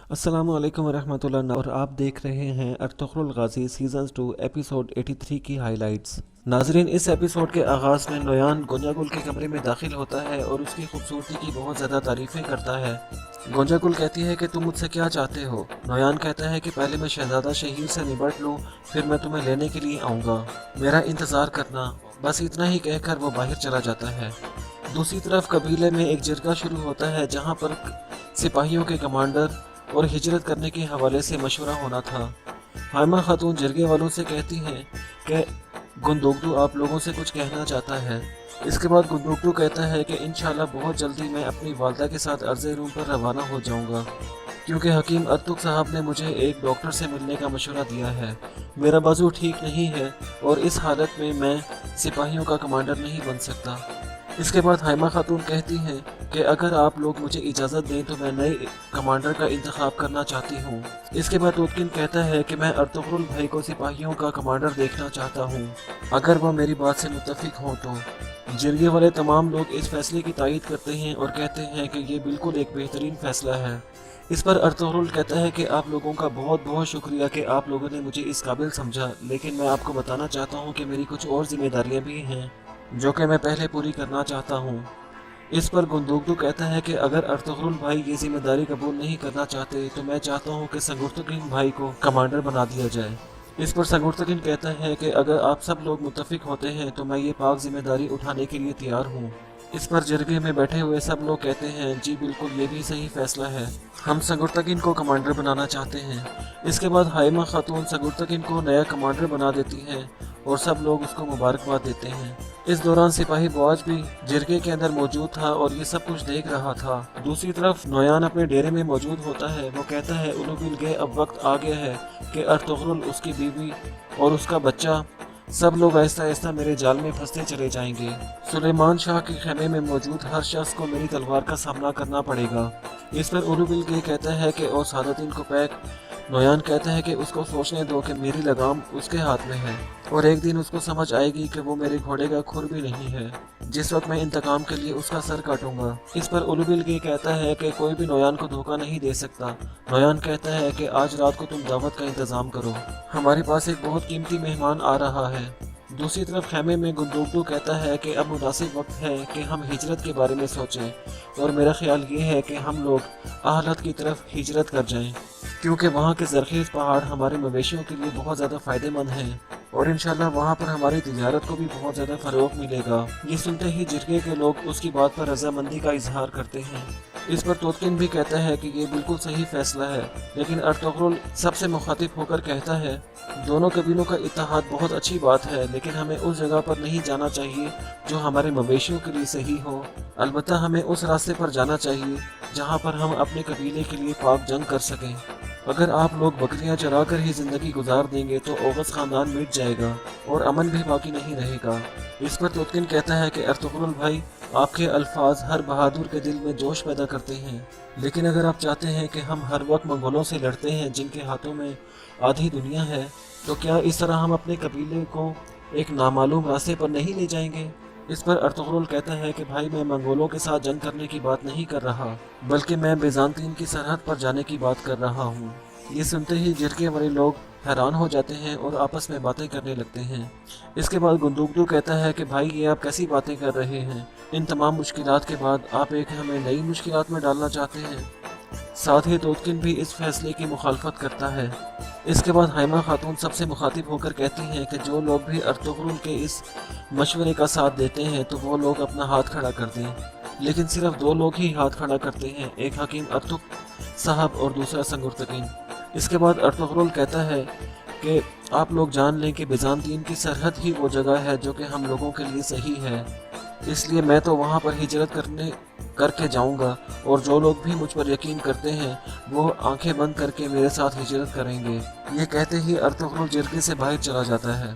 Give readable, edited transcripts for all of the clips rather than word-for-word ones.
अस्सलामु अलैकुम वरहमतुल्लाह और आप देख रहे हैं अर्तुगरुल गाज़ी सीज़न 2 एपिसोड 83 की हाइलाइट्स। नाजरीन, इस एपिसोड के आगाज़ में नोयान गोंजागुल के कमरे में दाखिल होता है और उसकी खूबसूरती की बहुत ज़्यादा तारीफ़ें करता है। गोंजागुल कहती है कि तुम मुझसे क्या चाहते हो। नोयान कहता है कि पहले मैं शहजादा शहीर से निपट लूँ, फिर मैं तुम्हें लेने के लिए आऊँगा, मेरा इंतज़ार करना। बस इतना ही कहकर वो बाहर चला जाता है। दूसरी तरफ कबीले में एक जिरगा शुरू होता है जहाँ पर सिपाहियों के कमांडर और हिजरत करने के हवाले से मशवरा होना था। हाइमा खातून जिरगे वालों से कहती हैं कि गुंदोगडू आप लोगों से कुछ कहना चाहता है। इसके बाद गुंदोगडू कहता है कि इंशाल्लाह बहुत जल्दी मैं अपनी वालदा के साथ अर्ज़ रूम पर रवाना हो जाऊंगा, क्योंकि हकीम अतुक साहब ने मुझे एक डॉक्टर से मिलने का मशवरा दिया है। मेरा बाजू ठीक नहीं है और इस हालत में मैं सिपाहियों का कमांडर नहीं बन सकता। इसके बाद हाइमा खातून कहती हैं कि अगर आप लोग मुझे इजाज़त दें तो मैं नए कमांडर का इंतखाब करना चाहती हूँ। इसके बाद तोतकिन कहता है कि मैं अर्तुगरुल भाई को सिपाहियों का कमांडर देखना चाहता हूँ, अगर वह मेरी बात से मुत्तफिक हों तो। जिरगे वाले तमाम लोग इस फैसले की तायद करते हैं और कहते हैं कि ये बिल्कुल एक बेहतरीन फैसला है। इस पर अर्तुगरुल कहता है कि आप लोगों का बहुत बहुत शुक्रिया कि आप लोगों ने मुझे इस काबिल समझा, लेकिन मैं आपको बताना चाहता हूँ कि मेरी कुछ और जिम्मेदारियाँ भी हैं जो कि मैं पहले पूरी करना चाहता हूँ। इस पर गुंदोगडू कहता है कि अगर अर्तुगरुल भाई ये जिम्मेदारी कबूल नहीं करना चाहते तो मैं चाहता हूँ कि संगुर्तकिन भाई को कमांडर बना दिया जाए। इस पर संगुर्तकिन कहता है कि अगर आप सब लोग मुत्तफिक होते हैं तो मैं ये पाक जिम्मेदारी उठाने के लिए तैयार हूँ। इस पर जिरगे में बैठे हुए सब लोग कहते हैं जी बिल्कुल, ये भी सही फैसला है, हम संगुर्तकिन को कमांडर बनाना चाहते हैं। इसके बाद हाइमा खातून संगुर्तकिन को नया कमांडर बना देती हैं और सब लोग उसको मुबारकबाद देते हैं। इस दौरान सिपाही बुआज भी जिरगे के अंदर मौजूद था और ये सब कुछ देख रहा था। दूसरी तरफ नोयान अपने डेरे में मौजूद होता है। वो कहता है उलूबिल अब वक्त आ गया है कि अर्तुगरुल, उसकी बीवी और उसका बच्चा सब लोग आहिस्ता आहिस्ता मेरे जाल में फंसते चले जाएंगे। सुलेमान शाह के खेमे में मौजूद हर शख्स को मेरी तलवार का सामना करना पड़ेगा। इस पर उलूबिल कहता है कि और सादतीन को पैक। नोयान कहता है कि उसको सोचने दो कि मेरी लगाम उसके हाथ में है और एक दिन उसको समझ आएगी कि वो मेरे घोड़े का खुर भी नहीं है, जिस वक्त मैं इंतकाम के लिए उसका सर काटूंगा। इस पर उलूबिल कहता है कि कोई भी नोयान को धोखा नहीं दे सकता। नोयान कहता है कि आज रात को तुम दावत का इंतजाम करो, हमारे पास एक बहुत कीमती मेहमान आ रहा है। दूसरी तरफ खेमे में गुंदोगडू कहता है कि अब मुनासिब वक्त है कि हम हिजरत के बारे में सोचें और मेरा ख्याल ये है कि हम लोग आहलत की तरफ हिजरत कर जाएं, क्योंकि वहाँ के ज़रख़ीज़ पहाड़ हमारे मवेशियों के लिए बहुत ज़्यादा फ़ायदेमंद हैं और इंशाल्लाह वहाँ पर हमारी तिजारत को भी बहुत ज़्यादा फ़रोग़ मिलेगा। ये सुनते ही जिरगे के लोग उसकी बात पर रजामंदी का इजहार करते हैं। इस पर तोतकिन भी कहता है कि ये बिल्कुल सही फैसला है, लेकिन अर्तुगरुल सबसे मुखातिब होकर कहता है दोनों कबीलों का इत्तेहाद बहुत अच्छी बात है, लेकिन हमें उस जगह पर नहीं जाना चाहिए जो हमारे मवेशियों के लिए सही हो। अलबत्ता हमें उस रास्ते पर जाना चाहिए जहाँ पर हम अपने कबीले के लिए पाक जंग कर सकें। अगर आप लोग बकरियां चरा कर ही ज़िंदगी गुजार देंगे तो औगस ख़ानदान मिट जाएगा और अमन भी बाकी नहीं रहेगा। इस पर तोतकिन कहता है कि अर्तुगरुल भाई, आपके अल्फाज हर बहादुर के दिल में जोश पैदा करते हैं, लेकिन अगर आप चाहते हैं कि हम हर वक्त मंगोलों से लड़ते हैं जिनके हाथों में आधी दुनिया है, तो क्या इस तरह हम अपने कबीले को एक नामालूम रास्ते पर नहीं ले जाएंगे? इस पर अर्तुगरुल कहता है कि भाई, मैं मंगोलों के साथ जंग करने की बात नहीं कर रहा, बल्कि मैं बीजांतीन की सरहद पर जाने की बात कर रहा हूँ। ये सुनते ही जिरगे वाले लोग हैरान हो जाते हैं और आपस में बातें करने लगते हैं। इसके बाद गुंदोगडू कहता है कि भाई, ये आप कैसी बातें कर रहे हैं? इन तमाम मुश्किलात के बाद आप एक हमें नई मुश्किलात में डालना चाहते हैं। साथ ही तोतकिन भी इस फैसले की मुखालफत करता है। इसके बाद हाइमा खातून सबसे मुखातिब होकर कहती हैं कि जो लोग भी अर्तुगरुल के इस मशवरे का साथ देते हैं तो वो लोग अपना हाथ खड़ा कर दें। लेकिन सिर्फ दो लोग ही हाथ खड़ा करते हैं, एक हकीम अतुक साहब और दूसरा संगुर्तकिन। इसके बाद अर्तुगरुल कहता है कि आप लोग जान लें कि बीजांतीन की सरहद ही वो जगह है जो कि हम लोगों के लिए सही है, इसलिए मैं तो वहाँ पर हिजरत करके जाऊंगा और जो लोग भी मुझ पर यकीन करते हैं वो आंखें बंद करके मेरे साथ हिजरत करेंगे। ये कहते ही अर्तुगरुल जिरगे से बाहर चला जाता है।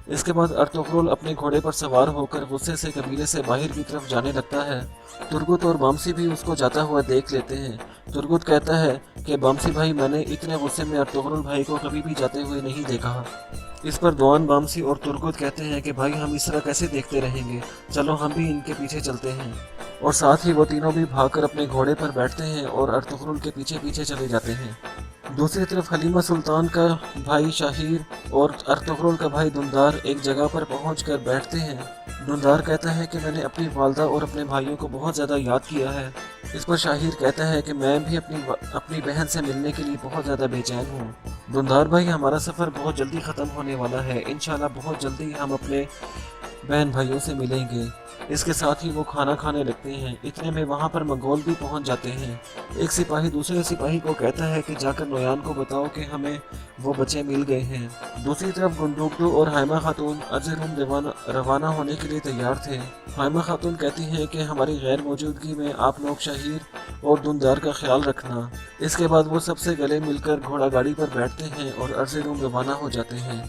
इसके बाद अर्तुगरुल अपने घोड़े पर सवार होकर गुस्से से कबीले से बाहर की तरफ जाने लगता है। तुर्गुत और बामसी भी उसको जाता हुआ देख लेते हैं। तुर्गुत कहता है कि बामसी भाई, मैंने इतने गुस्से में अर्तुगरुल भाई को कभी भी जाते हुए नहीं देखा। इस पर दोआन बामसी और तुर्गुत कहते हैं कि भाई हम इस तरह कैसे देखते रहेंगे, चलो हम भी इनके पीछे चलते हैं। और साथ ही वो तीनों भी भागकर अपने घोड़े पर बैठते हैं और अर्तुगरुल के पीछे पीछे चले जाते हैं। दूसरी तरफ हलीमा सुल्तान का भाई शाहिर और अर्तुगरुल का भाई दुंदार एक जगह पर पहुंचकर बैठते हैं। दुंदार कहता है कि मैंने अपनी वालदा और अपने भाइयों को बहुत ज़्यादा याद किया है। इस पर शाहिर कहता है कि मैं भी अपनी बहन से मिलने के लिए बहुत ज़्यादा बेचैन हूँ। दुंदार भाई, हमारा सफ़र बहुत जल्दी ख़त्म होने वाला है, इंशाल्लाह बहुत जल्दी हम अपने बहन भाइयों से मिलेंगे। इसके साथ ही वो खाना खाने लगते हैं। इतने में वहाँ पर मंगोल भी पहुँच जाते हैं। एक सिपाही दूसरे सिपाही को कहता है कि जाकर नोयान को बताओ कि हमें वो बच्चे मिल गए हैं। दूसरी तरफ गुंडुगडू और हाइमा खातून अर्जुन रवाना होने के लिए तैयार थे। हाइमा खातून कहती हैं कि हमारी गैर मौजूदगी में आप लोग शाहिर और दुंदार का ख्याल रखना। इसके बाद वो सबसे गले मिलकर घोड़ा गाड़ी पर बैठते हैं और अर्जुन रवाना हो जाते हैं।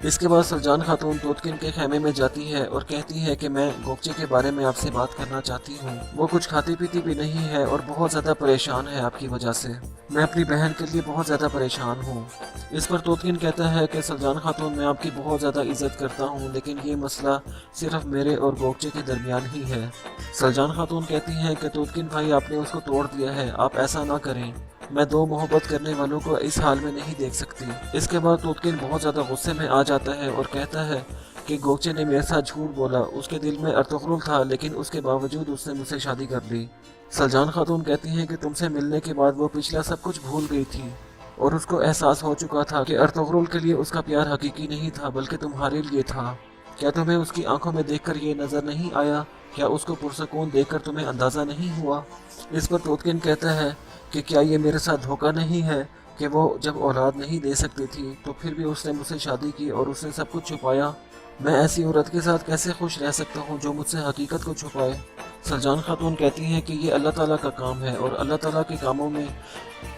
इसके बाद सलजान खातून तोतकिन के खेमे में जाती है और कहती है कि मैं गोगचे के बारे में आपसे बात करना चाहती हूँ। वो कुछ खाती पीती भी नहीं है और बहुत ज़्यादा परेशान है आपकी वजह से। मैं अपनी बहन के लिए बहुत ज़्यादा परेशान हूँ। इस पर तोतकिन कहता है कि सलजान खातून, मैं आपकी बहुत ज़्यादा इज्जत करता हूँ, लेकिन ये मसला सिर्फ मेरे और गोगचे के दरमियान ही है। सलजान खातून कहती हैं कि तोतकिन भाई, आपने उसको तोड़ दिया है, आप ऐसा ना करें। मैं दो मोहब्बत करने वालों को इस हाल में नहीं देख सकती। इसके बाद तोतकिन बहुत ज़्यादा गुस्से में आ जाता है और कहता है कि गोगचे ने मेरे साथ झूठ बोला, उसके दिल में अर्तुगरुल था, लेकिन उसके बावजूद उसने मुझसे शादी कर ली। सलजान खातून कहती हैं कि तुमसे मिलने के बाद वो पिछला सब कुछ भूल गई थी और उसको एहसास हो चुका था कि अर्तुगरुल के लिए उसका प्यार हकीकी नहीं था बल्कि तुम्हारे लिए था। क्या तुम्हें उसकी आंखों में देखकर ये नज़र नहीं आया? क्या उसको पुरसकून देखकर तुम्हें अंदाज़ा नहीं हुआ? इस पर तोतकिन कहता है कि क्या ये मेरे साथ धोखा नहीं है कि वो जब औलाद नहीं दे सकती थी तो फिर भी उसने मुझसे शादी की और उसने सब कुछ छुपाया। मैं ऐसी औरत के साथ कैसे खुश रह सकता हूँ जो मुझसे हकीकत को छुपाए। सलजान खातून कहती हैं कि ये अल्लाह ताला का काम है और अल्लाह ताला के कामों में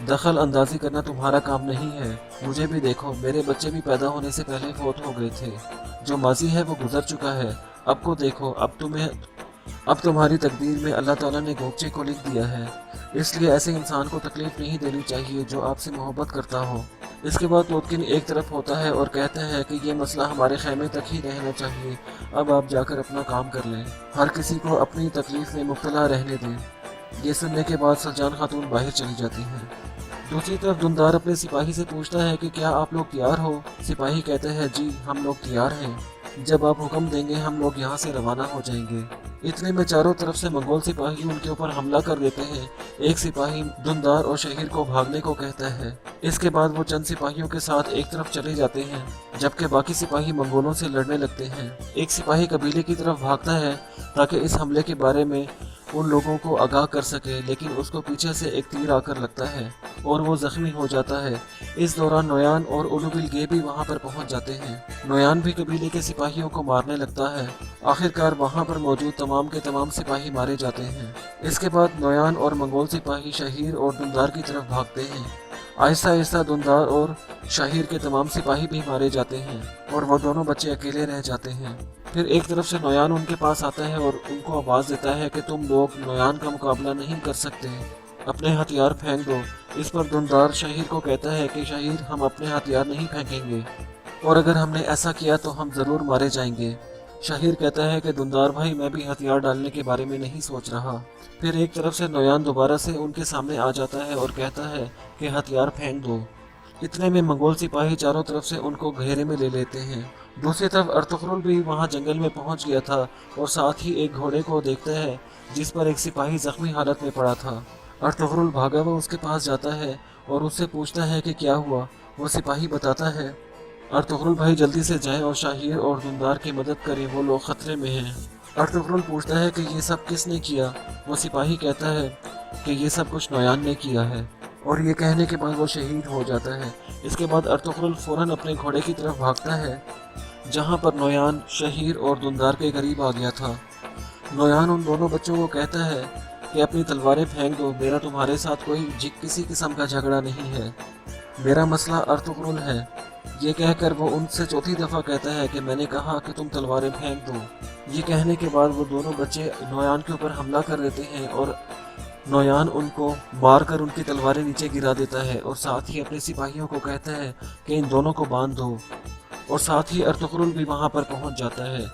दखल अंदाजी करना तुम्हारा काम नहीं है। मुझे भी देखो, मेरे बच्चे भी पैदा होने से पहले फौत हो गए थे। जो माजी है वो गुजर चुका है। अब को देखो, अब तुम्हारी तकदीर में अल्लाह ताला ने गोगचे को लिख दिया है, इसलिए ऐसे इंसान को तकलीफ नहीं देनी चाहिए जो आपसे मोहब्बत करता हो। इसके बाद तोतकिन एक तरफ होता है और कहता है कि ये मसला हमारे खेमे तक ही रहना चाहिए, अब आप जाकर अपना काम कर लें, हर किसी को अपनी तकलीफ में मुब्तला रहने दें। ये सुनने के बाद सलजान खातून बाहर चली जाती हैं। दूसरी तरफ दुंदार अपने सिपाही से पूछता है कि क्या आप लोग तैयार हो? सिपाही कहते हैं, जी हम लोग तैयार हैं, जब आप हुक्म देंगे हम लोग यहाँ से रवाना हो जाएंगे। इतने में चारों तरफ से मंगोल सिपाही उनके ऊपर हमला कर देते हैं। एक सिपाही दुंदार और शहीर को भागने को कहता है। इसके बाद वो चंद सिपाहियों के साथ एक तरफ चले जाते हैं, जबकि बाकी सिपाही मंगोलों से लड़ने लगते हैं। एक सिपाही कबीले की तरफ भागता है ताकि इस हमले के बारे में उन लोगों को आगाह कर सके, लेकिन उसको पीछे से एक तीर आकर लगता है और वो जख्मी हो जाता है। इस दौरान नोयान और उलुबिल गे भी वहाँ पर पहुँच जाते हैं। नोयान भी कबीले के सिपाहियों को मारने लगता है। आखिरकार वहाँ पर मौजूद तमाम के तमाम सिपाही मारे जाते हैं। इसके बाद नोयान और मंगोल सिपाही शहीर और दुंदार की तरफ भागते हैं। आहिस्ता आहिस्ता दुंदार और शाहिर के तमाम सिपाही भी मारे जाते हैं और वो दोनों बच्चे अकेले रह जाते हैं। फिर एक तरफ से नोयान उनके पास आता है और उनको आवाज़ देता है कि तुम लोग नोयान का मुकाबला नहीं कर सकते, अपने हथियार फेंक दो। इस पर दुंदार शाहिर को कहता है कि शाहिर, हम अपने हथियार नहीं फेंकेंगे और अगर हमने ऐसा किया तो हम ज़रूर मारे जाएंगे। शाहिर कहता है कि दुंदार भाई, मैं भी हथियार डालने के बारे में नहीं सोच रहा। फिर एक तरफ से नोयान दोबारा से उनके सामने आ जाता है और कहता है कि हथियार फेंक दो। इतने में मंगोल सिपाही चारों तरफ से उनको घेरे में ले लेते हैं। दूसरी तरफ अर्तुगरुल भी वहां जंगल में पहुंच गया था और साथ ही एक घोड़े को देखता है जिस पर एक सिपाही जख्मी हालत में पड़ा था। अर्तुगरुल भागा हुआ उसके पास जाता है और उससे पूछता है कि क्या हुआ। वो सिपाही बताता है, अर्तुगरुल भाई जल्दी से जाएं और शाहिर और दुंदार की मदद करें, वो लोग खतरे में हैं। अर्तुगरुल पूछता है कि ये सब किसने किया। वो सिपाही कहता है कि ये सब कुछ नोयान ने किया है और ये कहने के बाद वो शहीद हो जाता है। इसके बाद अर्तुगरुल फौरन अपने घोड़े की तरफ भागता है जहाँ पर नोयान शहीर और दुंदार के करीब आ गया था। नोयान उन दोनों बच्चों को कहता है कि अपनी तलवारें फेंक दो, मेरा तुम्हारे साथ कोई किसी किस्म का झगड़ा नहीं है, मेरा मसला अर्तुगरुल है। ये कहकर वो उनसे चौथी दफ़ा कहता है कि मैंने कहा कि तुम तलवारें फेंक दो। ये कहने के बाद वो दोनों बच्चे नोयान के ऊपर हमला कर देते हैं और नोयान उनको मारकर उनकी तलवारें नीचे गिरा देता है और साथ ही अपने सिपाहियों को कहता है कि इन दोनों को बांध दो। اور ساتھ ہی ارطغرل بھی وہاں پر پہنچ جاتا ہے۔